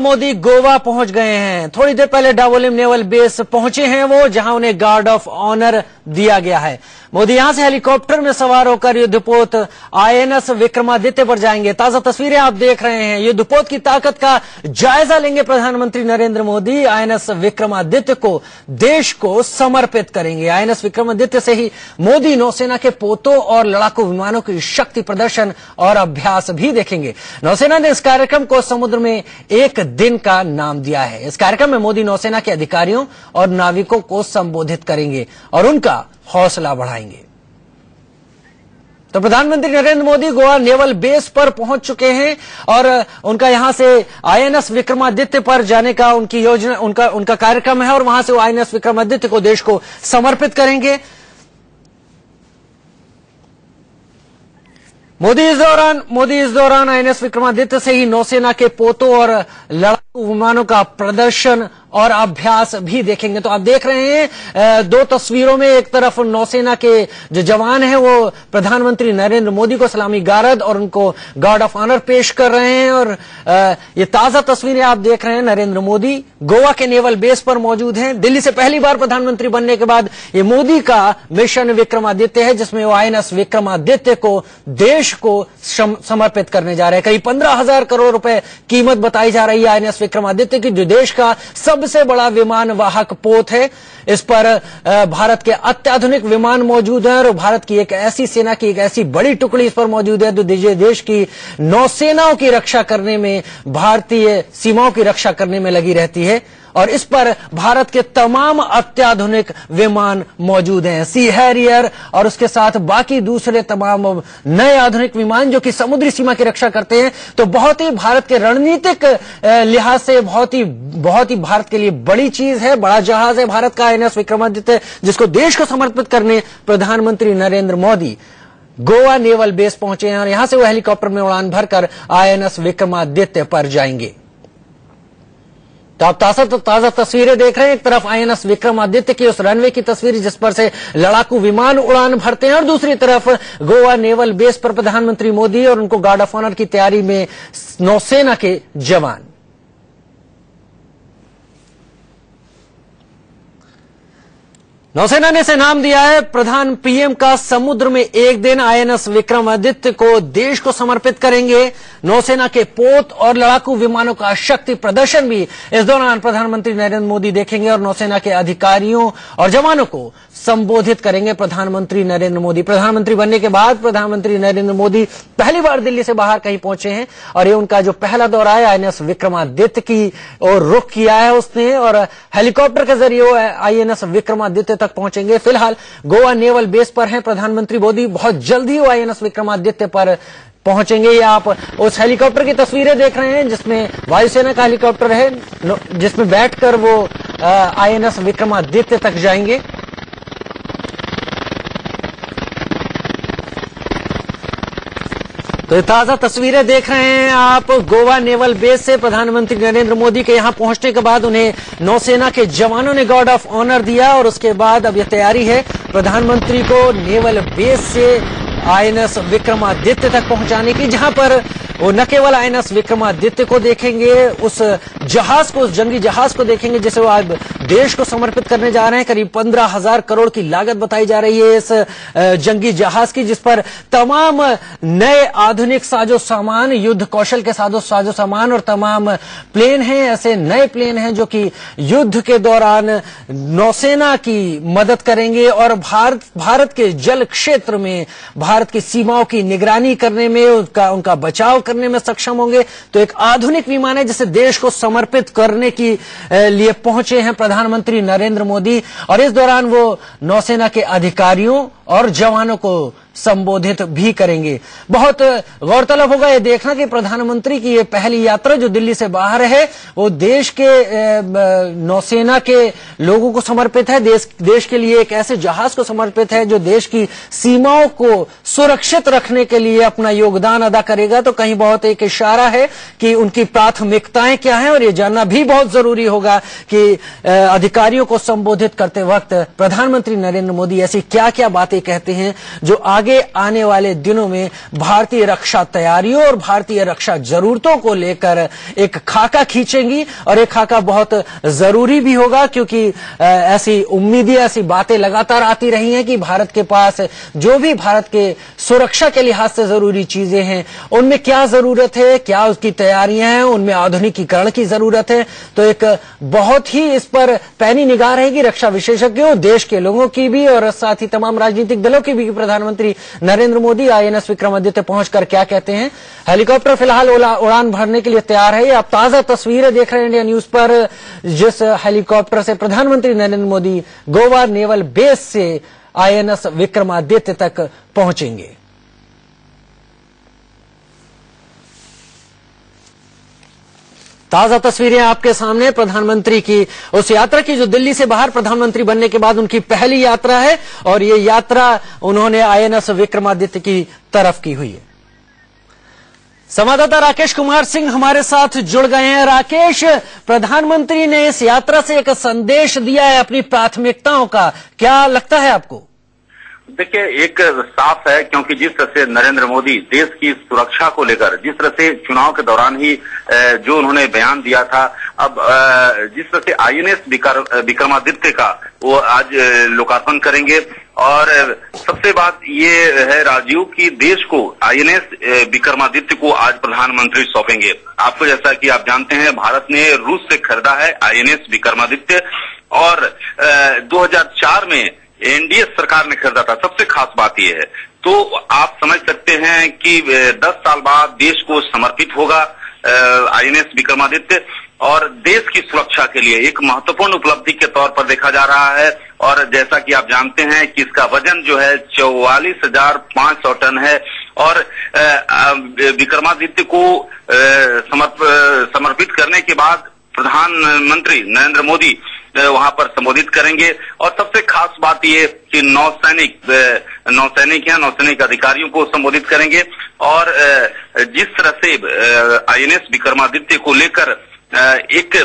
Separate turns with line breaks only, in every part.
मोदी गोवा पहुंच गए हैं। थोड़ी देर पहले डावोलिम नेवल बेस पहुंचे हैं वो, जहां उन्हें गार्ड ऑफ ऑनर दिया गया है। मोदी यहां से हेलीकॉप्टर में सवार होकर युद्धपोत आईएनएस विक्रमादित्य पर जाएंगे। ताजा तस्वीरें आप देख रहे हैं। युद्धपोत की ताकत का जायजा लेंगे प्रधानमंत्री नरेंद्र मोदी। आईएनएस विक्रमादित्य को देश को समर्पित करेंगे। आईएनएस विक्रमादित्य से ही मोदी नौसेना के पोतों और लड़ाकू विमानों की शक्ति प्रदर्शन और अभ्यास भी देखेंगे। नौसेना ने इस कार्यक्रम को समुद्र में एक दिन का नाम दिया है। इस कार्यक्रम में मोदी नौसेना के अधिकारियों और नाविकों को संबोधित करेंगे और उनका हौसला बढ़ाएंगे। तो प्रधानमंत्री नरेंद्र मोदी गोवा नेवल बेस पर पहुंच चुके हैं और उनका यहां से आईएनएस विक्रमादित्य पर जाने का उनकी योजना उनका कार्यक्रम है और वहां से वो आईएनएस विक्रमादित्य को देश को समर्पित करेंगे। मोदी इस दौरान आईएनएस विक्रमादित्य से ही नौसेना के पोतों और लड़ाकू विमानों का प्रदर्शन और अभ्यास भी देखेंगे। तो आप देख रहे हैं दो तस्वीरों में, एक तरफ नौसेना के जो जवान हैं वो प्रधानमंत्री नरेंद्र मोदी को सलामी गारद और उनको गार्ड ऑफ ऑनर पेश कर रहे हैं और ये ताजा तस्वीरें आप देख रहे हैं। नरेंद्र मोदी गोवा के नेवल बेस पर मौजूद हैं। दिल्ली से पहली बार प्रधानमंत्री बनने के बाद ये मोदी का मिशन विक्रमादित्य है, जिसमें वो आईएनएस विक्रमादित्य को देश को समर्पित करने जा रहे हैं। करीब 15,000 करोड़ रुपए कीमत बताई जा रही है आईएनएस विक्रमादित्य की, जो देश का सबसे बड़ा विमान वाहक पोत है। इस पर भारत के अत्याधुनिक विमान मौजूद हैं और भारत की एक ऐसी सेना की एक ऐसी बड़ी टुकड़ी इस पर मौजूद है जो देश की नौसेनाओं की रक्षा करने में, भारतीय सीमाओं की रक्षा करने में लगी रहती है। और इस पर भारत के तमाम अत्याधुनिक विमान मौजूद हैं, सी हैरियर और उसके साथ बाकी दूसरे तमाम नए आधुनिक विमान जो कि समुद्री सीमा की रक्षा करते हैं। तो बहुत ही भारत के रणनीतिक लिहाज से बहुत ही भारत के लिए बड़ी चीज है, बड़ा जहाज है भारत का आईएनएस विक्रमादित्य, जिसको देश को समर्पित करने प्रधानमंत्री नरेंद्र मोदी गोवा नेवल बेस पहुंचे हैं और यहां से वो हेलीकॉप्टर में उड़ान भरकर आईएनएस विक्रमादित्य पर जाएंगे। तो आप ताजा तस्वीरें देख रहे हैं। एक तरफ आईएनएस विक्रमादित्य की उस रनवे की तस्वीर जिस पर से लड़ाकू विमान उड़ान भरते हैं और दूसरी तरफ गोवा नेवल बेस पर प्रधानमंत्री मोदी और उनको गार्ड ऑफ ऑनर की तैयारी में नौसेना के जवान। नौसेना ने इसे नाम दिया है पीएम का समुद्र में एक दिन। आईएनएस विक्रमादित्य को देश को समर्पित करेंगे। नौसेना के पोत और लड़ाकू विमानों का शक्ति प्रदर्शन भी इस दौरान प्रधानमंत्री नरेंद्र मोदी देखेंगे और नौसेना के अधिकारियों और जवानों को संबोधित करेंगे प्रधानमंत्री नरेंद्र मोदी। प्रधानमंत्री बनने के बाद प्रधानमंत्री नरेंद्र मोदी पहली बार दिल्ली से बाहर कहीं पहुंचे हैं और ये उनका जो पहला दौरा है आईएनएस विक्रमादित्य की ओर रुख किया है उसने और हेलीकॉप्टर के जरिए आईएनएस विक्रमादित्य तक पहुंचेंगे। फिलहाल गोवा नेवल बेस पर हैं प्रधानमंत्री मोदी। बहुत जल्द ही वो आईएनएस विक्रमादित्य पर पहुंचेंगे। ये आप उस हेलीकॉप्टर की तस्वीरें देख रहे हैं जिसमें वायुसेना का हेलीकॉप्टर है, जिसमें बैठकर वो आईएनएस विक्रमादित्य तक जाएंगे। तो ताजा तस्वीरें देख रहे हैं आप गोवा नेवल बेस से। प्रधानमंत्री नरेंद्र मोदी के यहां पहुंचने के बाद उन्हें नौसेना के जवानों ने गार्ड ऑफ ऑनर दिया और उसके बाद अब यह तैयारी है प्रधानमंत्री को नेवल बेस से आईएनएस विक्रमादित्य तक पहुंचाने की, जहां पर वो न केवल आईएनएस विक्रमादित्य को देखेंगे, उस जहाज को, उस जंगी जहाज को देखेंगे जिसे वो आज देश को समर्पित करने जा रहे हैं। करीब 15,000 करोड़ की लागत बताई जा रही है इस जंगी जहाज की, जिस पर तमाम नए आधुनिक साजो सामान, युद्ध कौशल के साजो सामान और तमाम प्लेन हैं, ऐसे नए प्लेन हैं जो कि युद्ध के दौरान नौसेना की मदद करेंगे और भारत के जल क्षेत्र में भारत की सीमाओं की निगरानी करने में, उनका बचाव करने में सक्षम होंगे। तो एक आधुनिक विमान है जिसे देश को समर्पित करने की लिए पहुंचे हैं प्रधानमंत्री नरेंद्र मोदी और इस दौरान वो नौसेना के अधिकारियों और जवानों को संबोधित भी करेंगे। बहुत गौरतलब होगा ये देखना कि प्रधानमंत्री की ये पहली यात्रा जो दिल्ली से बाहर है वो देश के नौसेना के लोगों को समर्पित है, देश के लिए एक ऐसे जहाज को समर्पित है जो देश की सीमाओं को सुरक्षित रखने के लिए अपना योगदान अदा करेगा। तो कहीं बहुत एक इशारा है कि उनकी प्राथमिकताएं क्या हैं और ये जानना भी बहुत जरूरी होगा कि अधिकारियों को संबोधित करते वक्त प्रधानमंत्री नरेंद्र मोदी ऐसी क्या क्या बातें ये कहते हैं जो आगे आने वाले दिनों में भारतीय रक्षा तैयारियों और भारतीय रक्षा जरूरतों को लेकर एक खाका खींचेंगी, और एक खाका बहुत जरूरी भी होगा, क्योंकि ऐसी उम्मीदें, ऐसी बातें लगातार आती रही हैं कि भारत के पास जो भी भारत के सुरक्षा के लिहाज से जरूरी चीजें हैं उनमें क्या जरूरत है, क्या उसकी तैयारियां हैं, उनमें आधुनिकीकरण की जरूरत है। तो एक बहुत ही इस पर पैनी निगाह रहेगी रक्षा विशेषज्ञों, देश के लोगों की भी और साथ ही तमाम राजनीतिक दलों की भी। प्रधानमंत्री नरेंद्र मोदी आईएनएस विक्रमादित्य पहुंचकर क्या कहते हैं। हेलीकॉप्टर फिलहाल उड़ान भरने के लिए तैयार है। आप ताजा तस्वीरें देख रहे हैं इंडिया न्यूज पर, जिस हेलीकॉप्टर से प्रधानमंत्री नरेंद्र मोदी गोवा नेवल बेस से आईएनएस विक्रमादित्य तक पहुंचेंगे। ताजा तस्वीरें आपके सामने प्रधानमंत्री की उस यात्रा की जो दिल्ली से बाहर प्रधानमंत्री बनने के बाद उनकी पहली यात्रा है, और ये यात्रा उन्होंने आईएनएस विक्रमादित्य की तरफ की हुई है। संवाददाता राकेश कुमार सिंह हमारे साथ जुड़ गए हैं। राकेश, प्रधानमंत्री ने इस यात्रा से एक संदेश दिया है अपनी प्राथमिकताओं का, क्या लगता है आपको?
देखिए, एक साफ है, क्योंकि जिस तरह से नरेंद्र मोदी देश की सुरक्षा को लेकर जिस तरह से चुनाव के दौरान ही जो उन्होंने बयान दिया था, अब जिस तरह से आईएनएस विक्रमादित्य का वो आज लोकार्पण करेंगे। और सबसे बात ये है राजीव की देश को आईएनएस विक्रमादित्य को आज प्रधानमंत्री सौंपेंगे। आपको जैसा कि आप जानते हैं, भारत ने रूस से खरीदा है आईएनएस विक्रमादित्य, और 2004 में एनडीए सरकार ने खरीदा था। सबसे खास बात यह है, तो आप समझ सकते हैं कि 10 साल बाद देश को समर्पित होगा आईएनएस विक्रमादित्य, और देश की सुरक्षा के लिए एक महत्वपूर्ण उपलब्धि के तौर पर देखा जा रहा है। और जैसा कि आप जानते हैं कि इसका वजन जो है 44,500 टन है, और विक्रमादित्य को समर्पित करने के बाद प्रधानमंत्री नरेंद्र मोदी वहां पर संबोधित करेंगे। और सबसे खास बात यह कि नौसैनिक अधिकारियों को संबोधित करेंगे। और जिस तरह से आईएनएस विक्रमादित्य को लेकर एक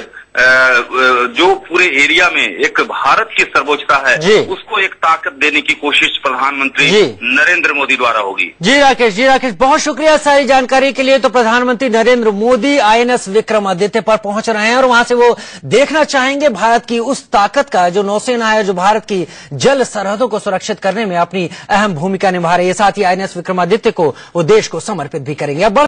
जो पूरे एरिया में एक भारत की सर्वोच्चता है, उसको एक ताकत देने की कोशिश प्रधानमंत्री नरेंद्र मोदी द्वारा होगी।
जी राकेश, बहुत शुक्रिया सारी जानकारी के लिए। तो प्रधानमंत्री नरेंद्र मोदी आईएनएस विक्रमादित्य पर पहुंच रहे हैं, और वहां से वो देखना चाहेंगे भारत की उस ताकत का जो नौसेना है, जो भारत की जल सरहदों को सुरक्षित करने में अपनी अहम भूमिका निभा रही है। साथ ही आईएनएस विक्रमादित्य को वो देश को समर्पित भी करेंगे। अब